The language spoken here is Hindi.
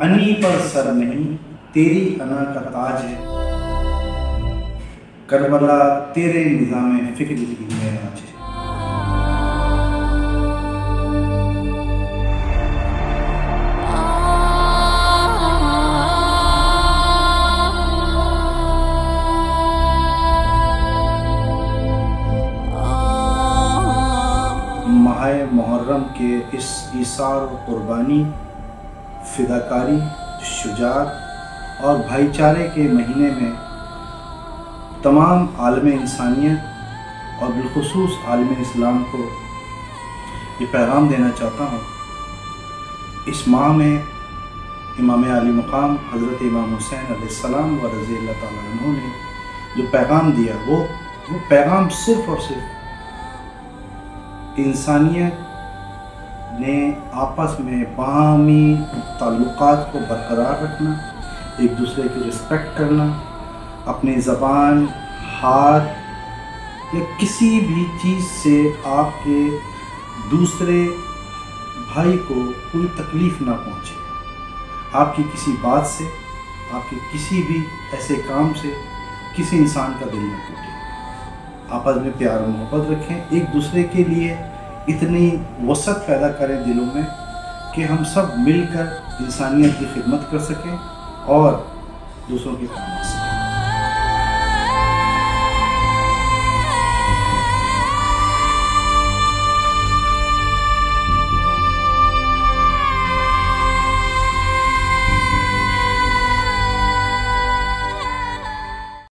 अनी पर सर नहीं तेरी अना का ताज है, करबला तेरे निज़ाम फ़िक्र की मेराज है। माह मुहर्रम के इस ईसार और क़ुरबानी, फ़िदाकारी, शुजाअत और भाईचारे के महीने में तमाम आलम इंसानियत और बिलखुसूस आलम इस्लाम को ये पैगाम देना चाहता हूँ। इस माह में इमाम आली मकाम हज़रत इमाम हुसैन अलैहिस्सलाम व रज़ी अल्लाह ताला अन्हु ने जो पैगाम दिया वो पैगाम सिर्फ़ और सिर्फ इंसानियत ने आपस में बाहमी ताल्लुकात को बरकरार रखना, एक दूसरे की रिस्पेक्ट करना, अपनी ज़बान, हाथ या किसी भी चीज़ से आपके दूसरे भाई को कोई तकलीफ़ ना पहुँचे, आपकी किसी बात से, आपके किसी भी ऐसे काम से किसी इंसान का दिल न टूटे। आपस में प्यार और मोहब्बत रखें, एक दूसरे के लिए इतनी वसअत पैदा करें दिलों में कि हम सब मिलकर इंसानियत की खिदमत कर सकें और दूसरों के काम